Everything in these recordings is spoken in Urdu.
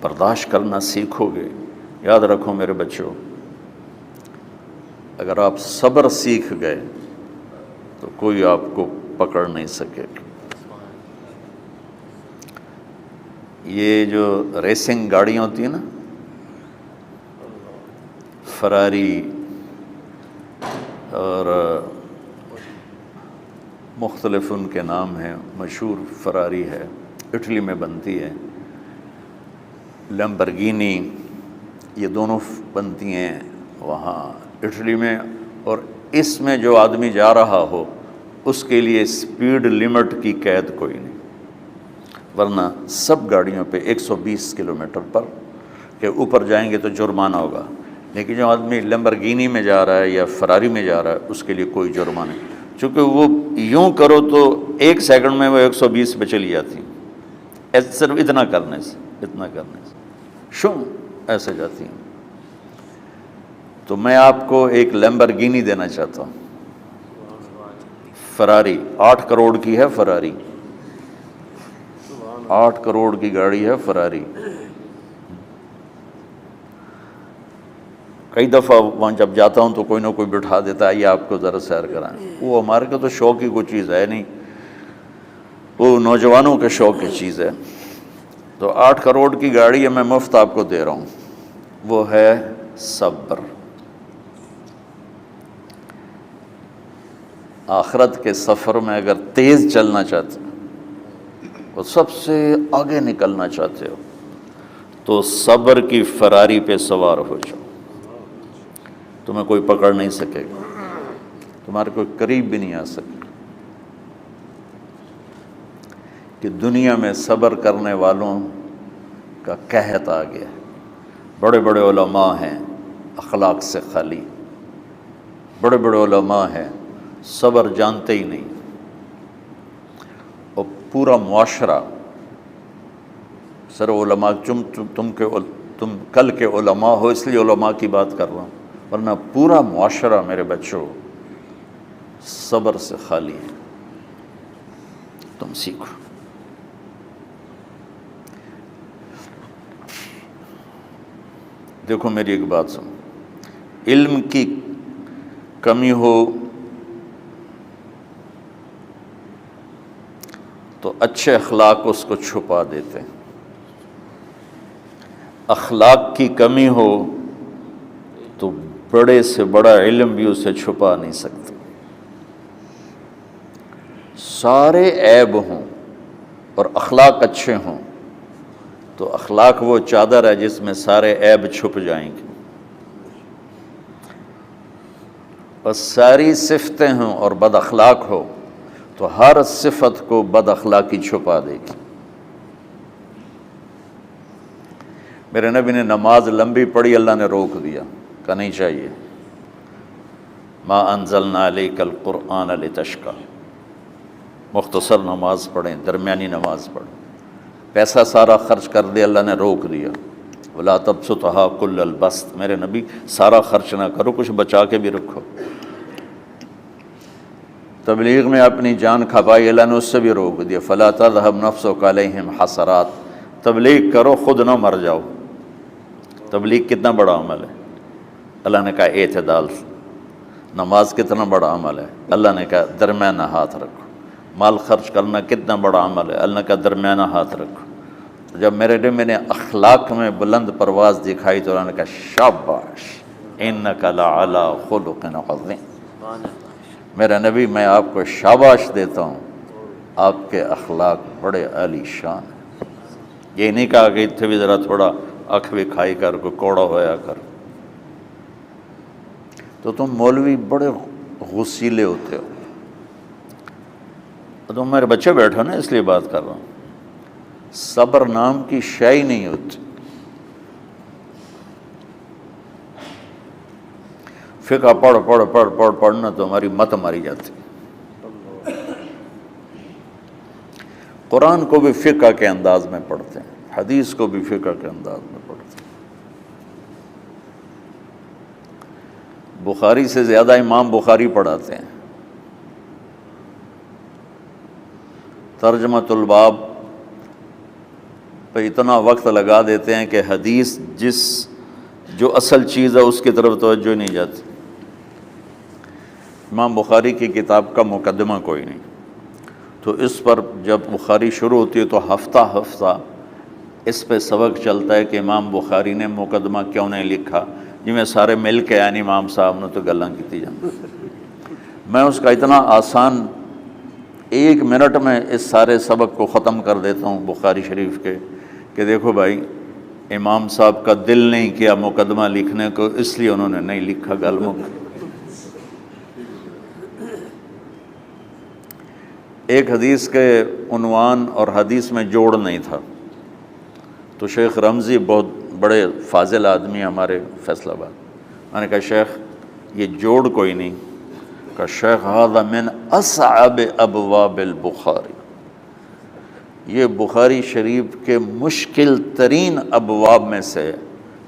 برداشت کرنا سیکھو گے. یاد رکھو میرے بچوں، اگر آپ صبر سیکھ گئے تو کوئی آپ کو پکڑ نہیں سکے گا. یہ جو ریسنگ گاڑیاں ہوتی ہیں نا، فراری اور مختلف ان کے نام ہیں، مشہور فراری ہے، اٹلی میں بنتی ہے. لیمبرگینی، یہ دونوں بنتی ہیں وہاں اٹلی میں. اور اس میں جو آدمی جا رہا ہو اس کے لیے سپیڈ لمٹ کی قید کوئی نہیں، ورنہ سب گاڑیوں پہ 120 کلومیٹر پر کے اوپر جائیں گے تو جرمانہ ہوگا. لیکن جو آدمی لیمبرگینی میں جا رہا ہے یا فراری میں جا رہا ہے اس کے لیے کوئی جرمانہ نہیں، چونکہ وہ یوں کرو تو 1 سیکنڈ میں وہ 120 پہ چلی جاتی ہیں، صرف اتنا کرنے سے شو ایسے جاتی ہیں. تو میں آپ کو ایک لیمبرگینی دینا چاہتا ہوں، فراری 8 کروڑ کی ہے. فراری 8 کروڑ کی گاڑی ہے فراری. کئی دفعہ وہاں جب جاتا ہوں تو کوئی نہ کوئی بٹھا دیتا ہے، یہ آپ کو ذرا سیر کرائیں. وہ ہمارے کو تو شوق کی کوئی چیز ہے نہیں، وہ نوجوانوں کے شوق کی چیز ہے. تو 8 کروڑ کی گاڑی ہے، میں مفت آپ کو دے رہا ہوں. وہ ہے صبر. آخرت کے سفر میں اگر تیز چلنا چاہتے ہو، سب سے آگے نکلنا چاہتے ہو، تو صبر کی فراری پہ سوار ہو جاؤ. تمہیں کوئی پکڑ نہیں سکے گا، تمہارے کوئی قریب بھی نہیں آ سکے. کہ دنیا میں صبر کرنے والوں کا قحط آ گیا. بڑے بڑے علماء ہیں اخلاق سے خالی، بڑے بڑے علماء ہیں صبر جانتے ہی نہیں. اور پورا معاشرہ سر علماء، تم کل کے علماء ہو اس لیے علماء کی بات کر رہا ہوں، ورنہ پورا معاشرہ میرے بچوں صبر سے خالی ہے. تم سیکھو. دیکھو میری ایک بات سنو، علم کی کمی ہو تو اچھے اخلاق اس کو چھپا دیتے ہیں. اخلاق کی کمی ہو تو بڑے سے بڑا علم بھی اسے چھپا نہیں سکتا. سارے عیب ہوں اور اخلاق اچھے ہوں تو اخلاق وہ چادر ہے جس میں سارے عیب چھپ جائیں گے. اور ساری صفتیں ہوں اور بد اخلاق ہو تو ہر صفت کو بد اخلاقی چھپا دے گی. میرے نبی نے نماز لمبی پڑھی، اللہ نے روک دیا، کہا نہیں چاہیے. ما انزلنا علیک القرآن لتشقی، مختصر نماز پڑھیں، درمیانی نماز پڑھیں. پیسہ سارا خرچ کر دے، اللہ نے روک دیا. ولا تبسطها کل البسط، میرے نبی سارا خرچ نہ کرو، کچھ بچا کے بھی رکھو. تبلیغ میں اپنی جان کھپائی، اللہ نے اس سے بھی روک دیا. فلا تذهب نفسك علیہم حسرات، تبلیغ کرو خود نہ مر جاؤ. تبلیغ کتنا بڑا عمل ہے، اللہ نے کہا اعتدال. نماز کتنا بڑا عمل ہے، اللہ نے کہا درمیانہ ہاتھ رکھو. مال خرچ کرنا کتنا بڑا عمل ہے، اللہ نے کہا درمیانہ ہاتھ رکھو. جب میرے نے میں نے اخلاق میں بلند پرواز دکھائی تو اللہ نے کہا شاباش انک لعلی خلق عظیم. میرا نبی میں آپ کو شاباش دیتا ہوں، آپ کے اخلاق بڑے عالی شان ہیں. یہ نہیں کہا کہ اتنے بھی ذرا تھوڑا اکھ بھی کھائی کر، کوئی کوڑا ہویا کر. تو تم مولوی بڑے غسیلے ہوتے ہو. تم میرے بچے بیٹھو نا، اس لیے بات کر رہا ہوں. صبر نام کی شے ہی نہیں ہوتی. فقہ پڑھنا تو ہماری مت ماری جاتی. قرآن کو بھی فقہ کے انداز میں پڑھتے ہیں، حدیث کو بھی فقہ کے انداز میں پڑھتے ہیں. بخاری سے زیادہ امام بخاری پڑھاتے ہیں. ترجمۃ الباب پہ اتنا وقت لگا دیتے ہیں کہ حدیث جو اصل چیز ہے اس کی طرف توجہ نہیں جاتی۔ امام بخاری کی کتاب کا مقدمہ کوئی نہیں، تو اس پر جب بخاری شروع ہوتی ہے تو ہفتہ ہفتہ اس پہ سبق چلتا ہے کہ امام بخاری نے مقدمہ کیوں نہیں لکھا، جی میں سارے مل کے یعنی امام صاحب نے تو گلاں کیتی جانا۔ میں اس کا اتنا آسان 1 منٹ میں اس سارے سبق کو ختم کر دیتا ہوں بخاری شریف کے، کہ دیکھو بھائی امام صاحب کا دل نہیں کیا مقدمہ لکھنے کو، اس لیے انہوں نے نہیں لکھا، گل مک۔ ایک حدیث کے عنوان اور حدیث میں جوڑ نہیں تھا، تو شیخ رمزی بہت بڑے فاضل آدمی ہمارے فیصل آباد، میں نے کہا شیخ یہ جوڑ کوئی نہیں، کہا شیخ ھذا من اصعب ابواب البخاری، یہ بخاری شریف کے مشکل ترین ابواب میں سے۔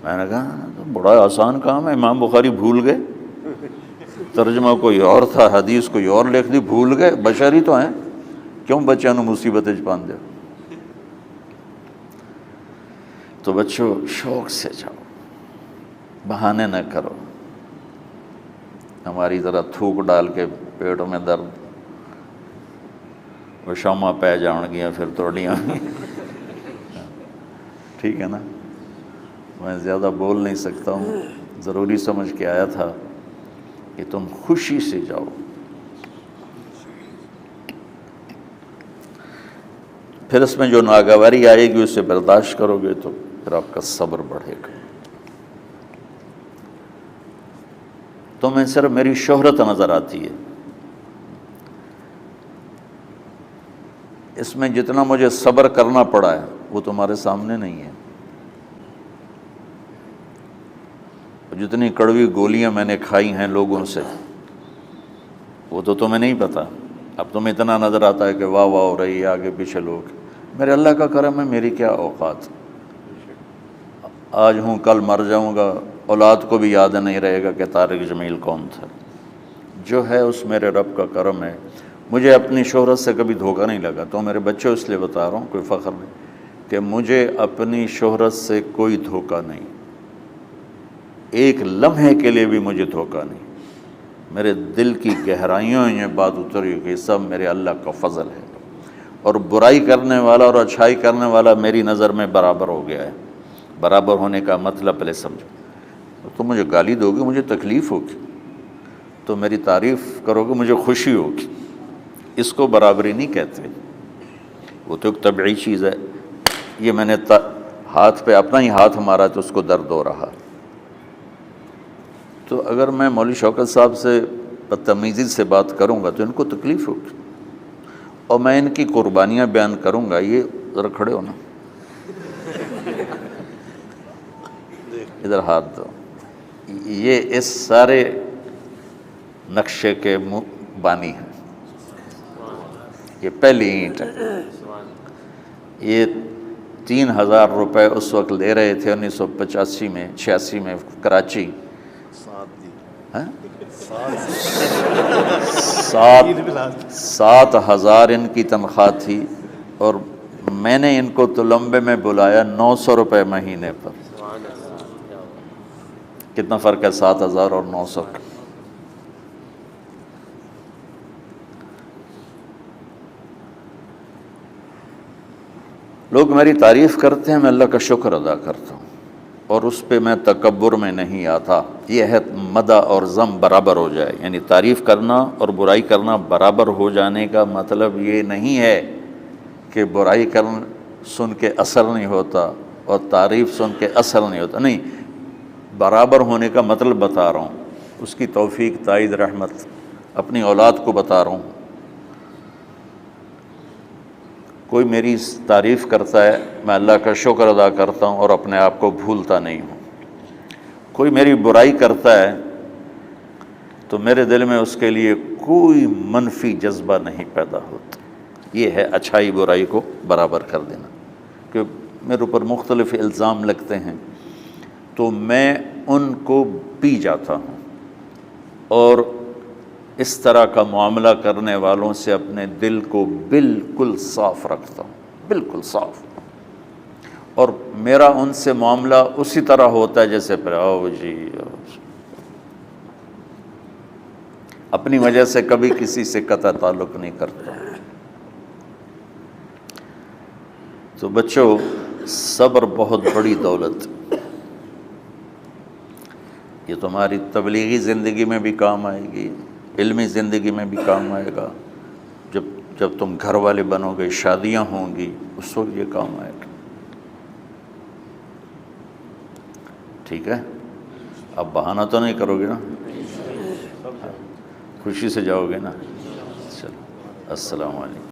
میں نے کہا بڑا آسان کام ہے، امام بخاری بھول گئے، ترجمہ کوئی اور تھا، حدیث کوئی اور لکھ دی، بھول گئے، بشری تو ہیں، کیوں بچوں نے مصیبت پان دے۔ تو بچوں شوق سے جاؤ، بہانے نہ کرو، ہماری طرح تھوک ڈال کے پیٹوں میں درد، وہ شامہ پہ جان گیا پھر توڑیاں۔ ٹھیک ہے نا، میں زیادہ بول نہیں سکتا ہوں، ضروری سمجھ کے آیا تھا کہ تم خوشی سے جاؤ۔ پھر اس میں جو ناگواری آئے گی اسے برداشت کرو گے تو پھر آپ کا صبر بڑھے گا۔ تمہیں صرف میری شہرت نظر آتی ہے، اس میں جتنا مجھے صبر کرنا پڑا ہے وہ تمہارے سامنے نہیں ہے، جتنی کڑوی گولیاں میں نے کھائی ہیں لوگوں سے وہ تو تمہیں نہیں پتہ۔ اب تمہیں اتنا نظر آتا ہے کہ واہ واہ ہو رہی ہے آگے پیچھے لوگ، میرے اللہ کا کرم ہے، میری کیا اوقات، آج ہوں کل مر جاؤں گا، اولاد کو بھی یاد نہیں رہے گا کہ طارق جمیل کون تھا۔ جو ہے اس میرے رب کا کرم ہے، مجھے اپنی شہرت سے کبھی دھوکہ نہیں لگا، تو میرے بچوں اس لیے بتا رہا ہوں، کوئی فخر نہیں، کہ مجھے اپنی شہرت سے کوئی دھوکہ نہیں، ایک لمحے کے لیے بھی مجھے دھوکہ نہیں، میرے دل کی گہرائیوں یہ بات اتری کہ سب میرے اللہ کا فضل ہے، اور برائی کرنے والا اور اچھائی کرنے والا میری نظر میں برابر ہو گیا ہے۔ برابر ہونے کا مطلب پہلے سمجھو، تم مجھے گالی دو گے مجھے تکلیف ہوگی، تو میری تعریف کرو گے مجھے خوشی ہوگی، اس کو برابری نہیں کہتے، وہ تو ایک طبعی چیز ہے۔ یہ میں نے ہاتھ پہ اپنا ہی ہاتھ مارا تو اس کو درد ہو رہا، تو اگر میں مولوی شوکت صاحب سے بدتمیزی سے بات کروں گا تو ان کو تکلیف ہوگی، اور میں ان کی قربانیاں بیان کروں گا۔ یہ ذرا کھڑے ہو نا، ادھر ہاتھ دو، یہ اس سارے نقشے کے بانی ہیں، یہ پہلی اینٹ ہے، یہ 3000 روپے اس وقت لے رہے تھے 1985 میں 86 میں کراچی، 7,000 ان کی تنخواہ تھی، اور میں نے ان کو تلمبے میں بلایا 900 روپے مہینے پر۔ کتنا فرق ہے 7,000 اور 900 کا؟ لوگ میری تعریف کرتے ہیں، میں اللہ کا شکر ادا کرتا ہوں، اور اس پہ میں تکبر میں نہیں آتا۔ یہ ہے مدح اور ذم برابر ہو جائے، یعنی تعریف کرنا اور برائی کرنا برابر ہو جانے کا مطلب یہ نہیں ہے کہ برائی سن کے اثر نہیں ہوتا اور تعریف سن کے اثر نہیں ہوتا، نہیں، برابر ہونے کا مطلب بتا رہا ہوں، اس کی توفیق تائید رحمت اپنی اولاد کو بتا رہا ہوں۔ کوئی میری تعریف کرتا ہے میں اللہ کا شکر ادا کرتا ہوں اور اپنے آپ کو بھولتا نہیں ہوں، کوئی میری برائی کرتا ہے تو میرے دل میں اس کے لیے کوئی منفی جذبہ نہیں پیدا ہوتا۔ یہ ہے اچھائی برائی کو برابر کر دینا، کہ میرے اوپر مختلف الزام لگتے ہیں تو میں ان کو پی جاتا ہوں، اور اس طرح کا معاملہ کرنے والوں سے اپنے دل کو بالکل صاف رکھتا ہوں، بالکل صاف، اور میرا ان سے معاملہ اسی طرح ہوتا ہے جیسے پھر آؤ جی اپنی وجہ سے کبھی کسی سے قطع تعلق نہیں کرتا۔ تو بچوں، صبر بہت بڑی دولت، یہ تمہاری تبلیغی زندگی میں بھی کام آئے گی، علمی زندگی میں بھی کام آئے گا، جب تم گھر والے بنو گے، شادیاں ہوں گی، اس وقت یہ کام آئے گا۔ ٹھیک ہے، اب بہانہ تو نہیں کرو گے نا، خوشی سے جاؤ گے نا؟ چلو، السلام علیکم۔